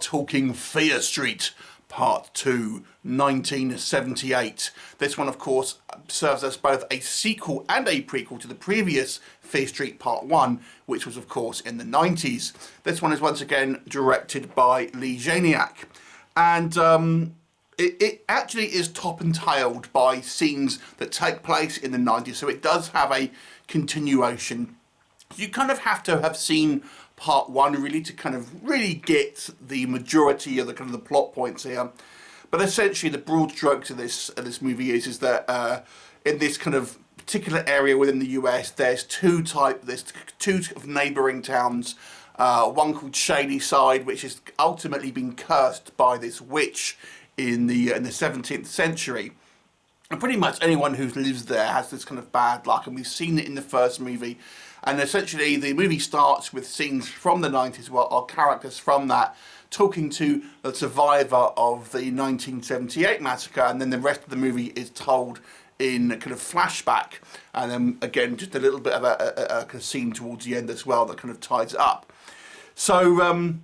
talking Fear Street Part 2, 1978. This one, of course, serves as both a sequel and a prequel to the previous Fear Street Part 1, which was, of course, in the 90s. This one is once again directed by Lee Janiak. And it actually is top and tailed by scenes that take place in the 90s, so it does have a continuation. You kind of have to have seen Part 1 really to kind of really get the majority of the kind of the plot points here. But essentially the broad strokes of this movie is that in this kind of particular area within the US, there's two of neighbouring towns. One called Shadyside, which has ultimately been cursed by this witch in the 17th century. And pretty much anyone who lives there has this kind of bad luck, and we've seen it in the first movie. And essentially the movie starts with scenes from the 90s where our characters from that talking to the survivor of the 1978 massacre, and then the rest of the movie is told in a kind of flashback, and then again just a little bit of a kind of scene towards the end as well that kind of ties it up. So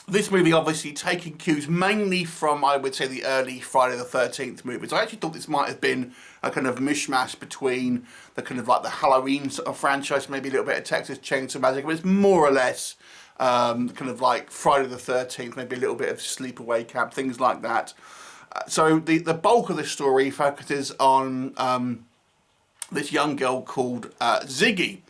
this movie obviously taking cues mainly from, I would say, the early Friday the 13th movies. I actually thought this might have been a kind of mishmash between the kind of like the Halloween sort of franchise, maybe a little bit of Texas Chainsaw Massacre, but it's more or less kind of like Friday the 13th, maybe a little bit of Sleepaway Camp, things like that. So the bulk of the story focuses on this young girl called Ziggy,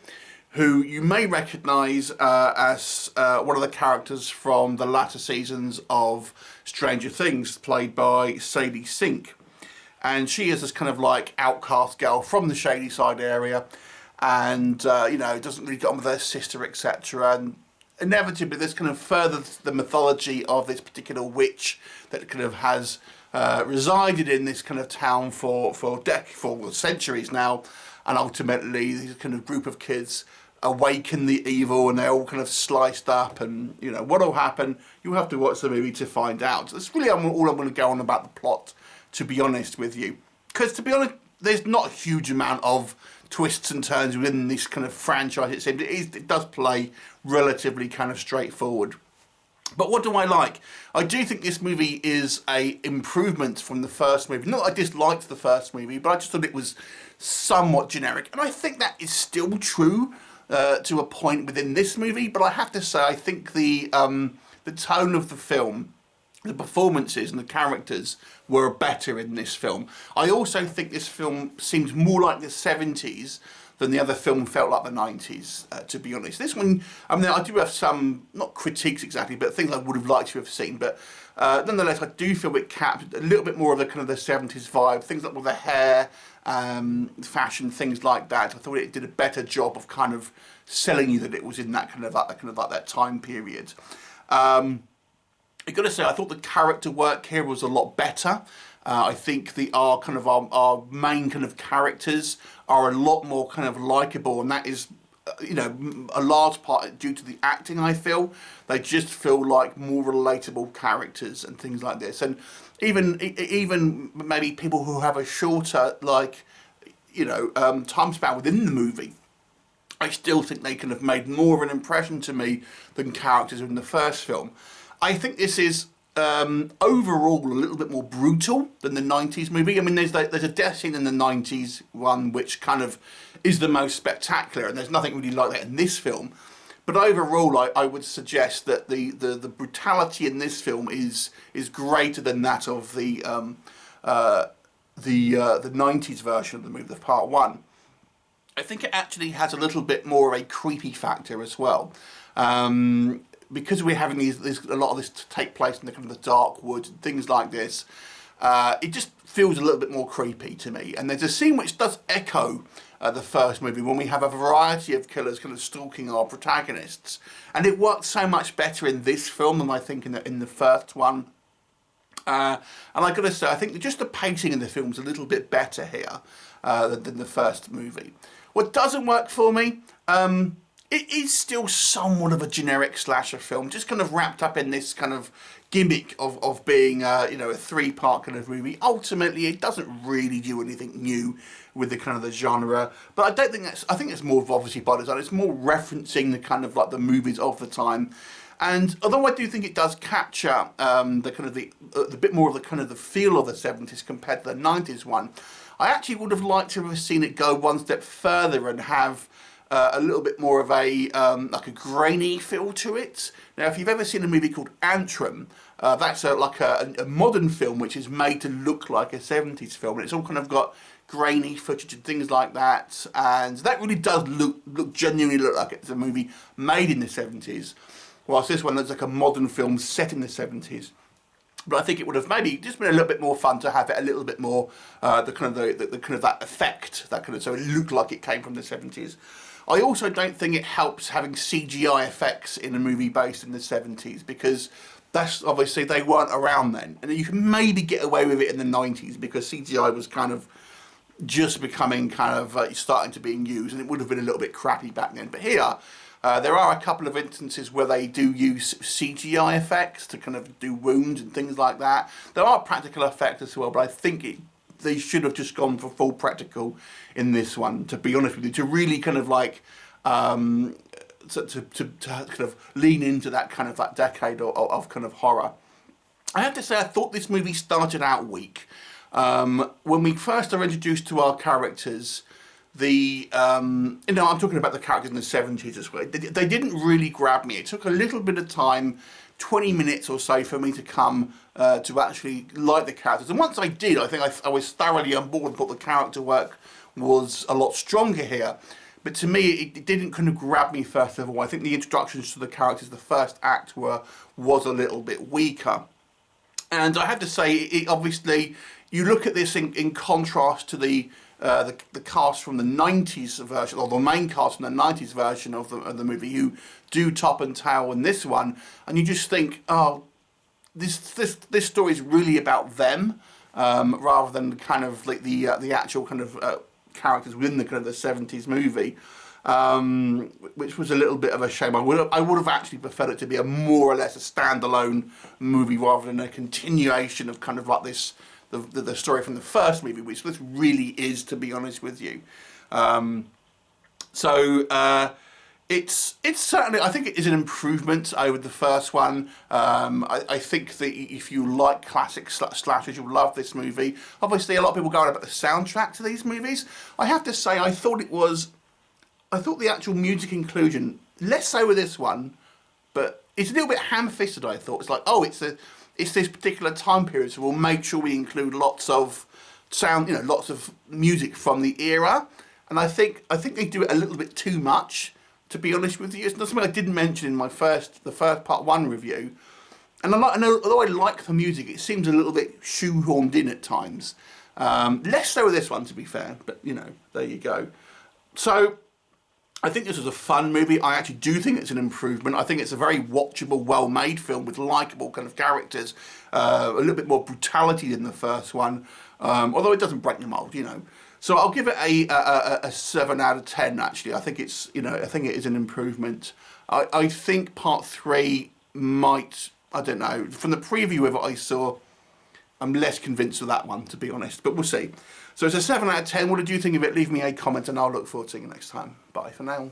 who you may recognise as one of the characters from the latter seasons of Stranger Things, played by Sadie Sink. And she is this kind of like outcast girl from the Shadyside area, and you know, doesn't really get on with her sister, etc. And inevitably this kind of furthers the mythology of this particular witch that kind of has resided in this kind of town for centuries now, and ultimately this kind of group of kids awaken the evil, and they're all kind of sliced up, and you know what will happen. You'll have to watch the movie to find out. That's really all I'm going to go on about the plot, to be honest with you, because to be honest, there's not a huge amount of twists and turns within this kind of franchise. It seems it does play relatively kind of straightforward. But what do I like? I do think this movie is a improvement from the first movie. Not that I disliked the first movie, but I just thought it was somewhat generic, and I think that is still true to a point within this movie. But I have to say, I think the tone of the film, the performances and the characters were better in this film. I also think this film seems more like the 70s than the other film felt like the 90s, to be honest. This one, I mean, I do have some, not critiques exactly, but things I would have liked to have seen. But nonetheless, I do feel it captured a little bit more of the kind of the 70s vibe. Things like with the hair, fashion, things like that. I thought it did a better job of kind of selling you that it was in that kind of like that time period. I've got to say, I thought the character work here was a lot better. I think our main kind of characters are a lot more kind of likeable, and that is, you know, a large part due to the acting. I feel they just feel like more relatable characters and things like this, and even maybe people who have a shorter, like, you know, time span within the movie, I still think they kind of made more of an impression to me than characters in the first film. I think this is overall a little bit more brutal than the 90s movie. I mean, there's a death scene in the 90s one which kind of is the most spectacular, and there's nothing really like that in this film. But overall, I would suggest that the brutality in this film is greater than that of the 90s version of the movie, the Part 1. I think it actually has a little bit more of a creepy factor as well. Because we're having a lot of this to take place in the kind of the dark woods and things like this, it just feels a little bit more creepy to me. And there's a scene which does echo the first movie, when we have a variety of killers kind of stalking our protagonists, and it works so much better in this film than I think in the first one. And I've got to say, I think just the pacing in the film is a little bit better here than the first movie. What doesn't work for me, it is still somewhat of a generic slasher film, just kind of wrapped up in this kind of gimmick of being, you know, a three-part kind of movie. Ultimately, it doesn't really do anything new with the kind of the genre, but I think it's more of obviously by design. It's more referencing the kind of like the movies of the time. And although I do think it does capture the kind of the bit more of the kind of the feel of the 70s compared to the 90s one, I actually would have liked to have seen it go one step further and have a little bit more of a like a grainy feel to it. Now, if you've ever seen a movie called Aaran, that's like a modern film which is made to look like a 70s film, and it's all kind of got grainy footage and things like that, and that really does genuinely look like it's a movie made in the 70s, whilst this one looks like a modern film set in the 70s. But I think it would have maybe just been a little bit more fun to have it a little bit more the kind of that effect, that kind of, so it looked like it came from the 70s. I also don't think it helps having CGI effects in a movie based in the 70s, because that's obviously they weren't around then, and you can maybe get away with it in the 90s because CGI was kind of just becoming kind of starting to being used, and it would have been a little bit crappy back then. But here, there are a couple of instances where they do use CGI effects to kind of do wounds and things like that. There are practical effects as well, but I think they should have just gone for full practical in this one, to be honest with you, to really kind of like to kind of lean into that kind of that decade of kind of horror. I have to say, I thought this movie started out weak. When we first are introduced to our characters, I'm talking about the characters in the 70s as well. They didn't really grab me. It took a little bit of time, 20 minutes or so, for me to come to actually like the characters. And once I did, I think I was thoroughly on board and thought the character work was a lot stronger here. But to me, it didn't kind of grab me first of all. I think the introductions to the characters, the first act, was a little bit weaker. And I have to say, it obviously, you look at this in contrast to the cast from the 90s version, or the main cast from the 90s version of the movie, who do top and tail in this one, and you just think, oh, this story is really about them, rather than kind of like the actual kind of characters within the kind of the 70s movie, which was a little bit of a shame. I would have actually preferred it to be a more or less a standalone movie rather than a continuation of kind of like this. The story from the first movie, which this really is, to be honest with you. It's certainly, I think it is an improvement over the first one. I think that if you like classic slashers, you'll love this movie. Obviously, a lot of people go on about the soundtrack to these movies. I have to say, I thought the actual music inclusion, less so with this one, but it's a little bit ham-fisted, I thought. It's like, oh, it's this particular time period, so we'll make sure we include lots of sound, lots of music from the era. And I think they do it a little bit too much, to be honest with you. It's not something I didn't mention in the first part one review. And although I like the music, it seems a little bit shoehorned in at times. Less so with this one, to be fair, but there you go. So I think this was a fun movie. I actually do think it's an improvement. I think it's a very watchable, well-made film with likeable kind of characters, a little bit more brutality than the first one, although it doesn't break the mold, So I'll give it a 7 out of 10. Actually, I think it's I think it is an improvement. I think part 3 might, I don't know, from the preview of it I saw, I'm less convinced of that one, to be honest, but we'll see. So it's a 7 out of 10. What did you think of it? Leave me a comment and I'll look forward to seeing you next time. Bye for now.